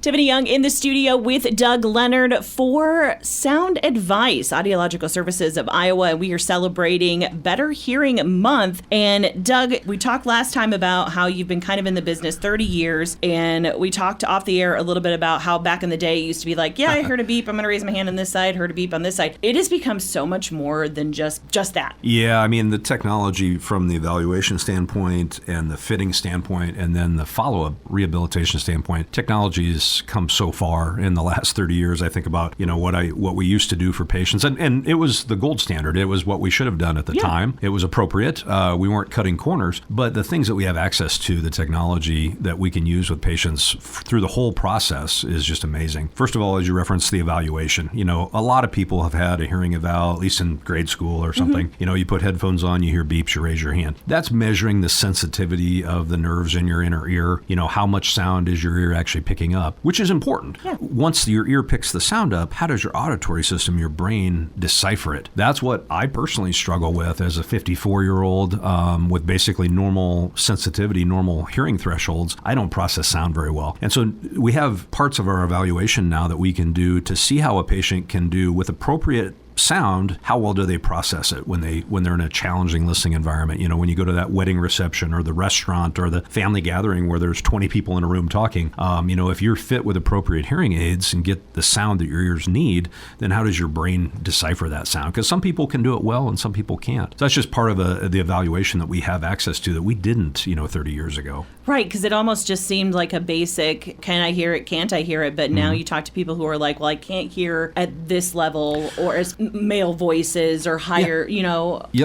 Tiffany Young in the studio with Doug Leonard for Sound Advice, Audiological Services of Iowa. We are celebrating Better Hearing Month. And Doug, we talked last time about how you've been kind of in the business 30 years. And we talked off the air a little bit about how back in the day it used to be like, yeah, I heard a beep, I'm going to raise my hand on this side, heard a beep on this side. It has become so much more than just that. Yeah, I mean, the technology from the evaluation standpoint and the fitting standpoint and then the follow-up rehabilitation standpoint, technology has come so far in the last 30 years. I think about, what we used to do for patients. And it was the gold standard. It was what we should have done at the time. It was appropriate. We weren't cutting corners. But the things that we have access to, the technology that we can use with patients through the whole process is just amazing. First of all, as you referenced the evaluation, a lot of people have had a hearing eval, at least in grade school or something. You put headphones on, you hear beeps, you raise your hand. That's measuring the sensitivity of the nerves in your inner ear. How much sound is your ear actually picking up, which is important. Yeah. Once your ear picks the sound up, how does your auditory system, your brain, decipher it? That's what I personally struggle with as a 54-year-old with basically normal sensitivity, normal hearing thresholds. I don't process sound very well. And so we have parts of our evaluation now that we can do to see how a patient can do with appropriate sound, how well do they process it when they're in a challenging listening environment? When you go to that wedding reception or the restaurant or the family gathering where there's 20 people in a room talking, if you're fit with appropriate hearing aids and get the sound that your ears need, then how does your brain decipher that sound? Because some people can do it well and some people can't. So that's just part of the evaluation that we have access to that we didn't, 30 years ago. Right, because it almost just seemed like a basic, can I hear it, can't I hear it? But now you talk to people who are like, well, I can't hear at this level, or as male voices or higher,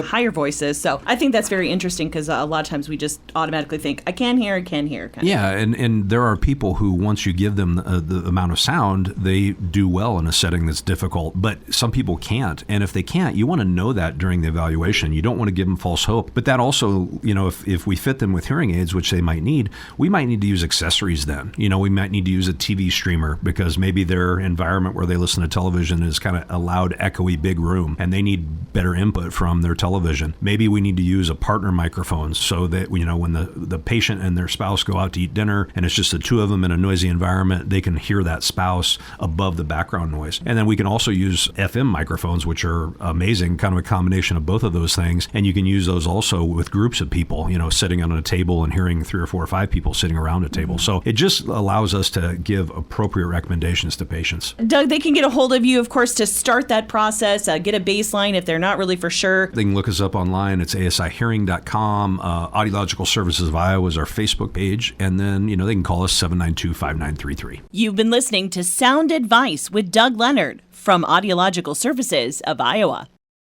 higher voices. So I think that's very interesting because a lot of times we just automatically think, I can hear, Yeah, and there are people who, once you give them the amount of sound, they do well in a setting that's difficult. But some people can't. And if they can't, you want to know that during the evaluation. You don't want to give them false hope. But that also, if we fit them with hearing aids, which they might need, we might need to use accessories then. We might need to use a TV streamer because maybe their environment where they listen to television is kind of a loud, echoey, big room and they need better input from their television. Maybe we need to use a partner microphone so that, when the patient and their spouse go out to eat dinner and it's just the two of them in a noisy environment, they can hear that spouse above the background noise. And then we can also use FM microphones, which are amazing, kind of a combination of both of those things. And you can use those also with groups of people, sitting on a table and hearing 3 or 4 or 5 people sitting around a table. So it just allows us to give appropriate recommendations to patients. Doug, they can get a hold of you, of course, to start that process, get a baseline if they're not really for sure. They can look us up online. It's asihearing.com. Audiological Services of Iowa is our Facebook page. And then, they can call us 792-5933. You've been listening to Sound Advice with Doug Leonard from Audiological Services of Iowa.